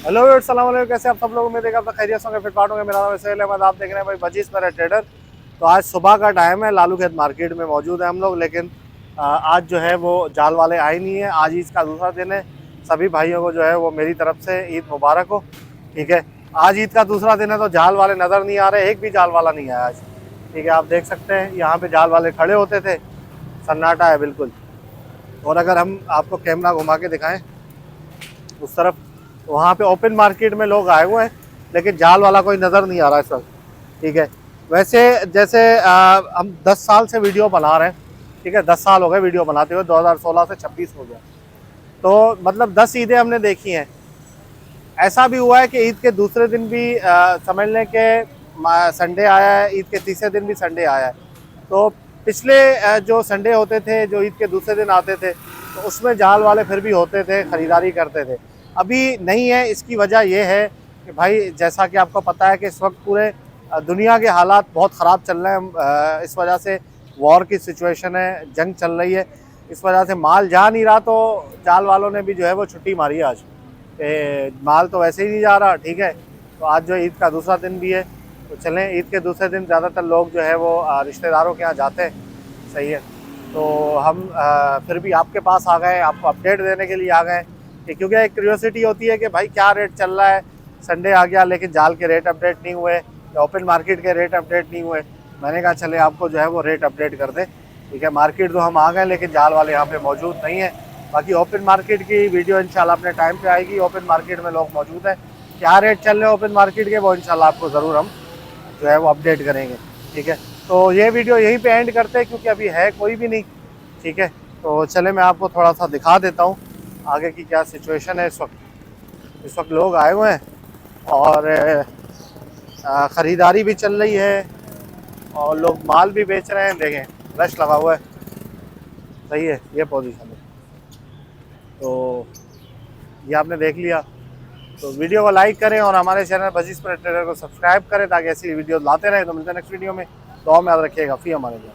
Hello अस्सलाम वालेकुम, कैसे आप सब लोग? उम्मीद है कि आप खैरियत होंगे, फिट फाट होंगे। मेरा नाम है सहेल अहमद, आप देख रहे हैं भाई बजीज मेरा ट्रेडर। तो आज सुबह का टाइम है, लालू खेत मार्केट में मौजूद है हम लोग, लेकिन आज जो है वो जाल वाले आए नहीं है। आज ईद का दूसरा दिन है। सभी भाइयों को जो है वो मेरी तरफ से ईद मुबारक हो। ठीक है, आज ईद का दूसरा दिन है तो जाल वाले नज़र नहीं आ रहे, एक भी जाल वाला नहीं आया आज। ठीक है, आप देख सकते हैं यहाँ पे जाल वाले खड़े होते थे, सन्नाटा है बिल्कुल। और अगर हम आपको कैमरा घुमा के दिखाएं उस तरफ, वहाँ पे ओपन मार्केट में लोग आए हुए हैं, लेकिन जाल वाला कोई नज़र नहीं आ रहा इस वक्त। ठीक है, वैसे जैसे हम 10 साल से वीडियो बना रहे हैं। ठीक है, 10 साल हो गए वीडियो बनाते हुए, 2016 से 26 हो गया। तो मतलब 10 ईदें हमने देखी हैं। ऐसा भी हुआ है कि ईद के दूसरे दिन भी समझ लें कि संडे आया है, ईद के तीसरे दिन भी संडे आया है। तो पिछले जो संडे होते थे, जो ईद के दूसरे दिन आते थे, तो उसमें जाल वाले फिर भी होते थे, ख़रीदारी करते थे। अभी नहीं है। इसकी वजह यह है कि भाई जैसा कि आपको पता है कि इस वक्त पूरे दुनिया के हालात बहुत ख़राब चल रहे हैं। इस वजह से वॉर की सिचुएशन है, जंग चल रही है, इस वजह से माल जा नहीं रहा। तो जाल वालों ने भी जो है वो छुट्टी मारी है आज। माल तो वैसे ही नहीं जा रहा। ठीक है, तो आज जो ईद का दूसरा दिन भी है, तो चलें, ईद के दूसरे दिन ज़्यादातर लोग जो है वो रिश्तेदारों के यहाँ जाते हैं। सही है, तो हम फिर भी आपके पास आ गए, आपको अपडेट देने के लिए आ गए कि क्योंकि एक क्यूरियोसिटी होती है कि भाई क्या रेट चल रहा है। संडे आ गया लेकिन जाल के रेट अपडेट नहीं हुए, या ओपन मार्केट के रेट अपडेट नहीं हुए। मैंने कहा चले आपको जो है वो रेट अपडेट कर दें। ठीक है, मार्केट तो हम आ गए लेकिन जाल वाले यहाँ पे मौजूद नहीं है। बाकी ओपन मार्केट की वीडियो इंशाल्लाह अपने टाइम पे आएगी। ओपन मार्केट में लोग मौजूद हैं, क्या रेट चल रहे हैं ओपन मार्केट के, वो इंशाल्लाह आपको ज़रूर हम जो है वो अपडेट करेंगे। ठीक है, तो ये वीडियो यहीं पे एंड करते हैं क्योंकि अभी है कोई भी नहीं। ठीक है, तो चले मैं आपको थोड़ा सा दिखा देता हूँ आगे की क्या सिचुएशन है। इस वक्त लोग आए हुए हैं और ख़रीदारी भी चल रही है और लोग माल भी बेच रहे हैं। देखें, रश लगा हुआ है। सही है, ये पोजीशन है। तो ये आपने देख लिया, तो वीडियो को लाइक करें और हमारे चैनल बजीज पर ट्रेडर को सब्सक्राइब करें ताकि ऐसी वीडियो लाते रहें। तो मिलते हैं नेक्स्ट वीडियो में। दुआ में याद रखिएगा। फ़ी हमारे लिए।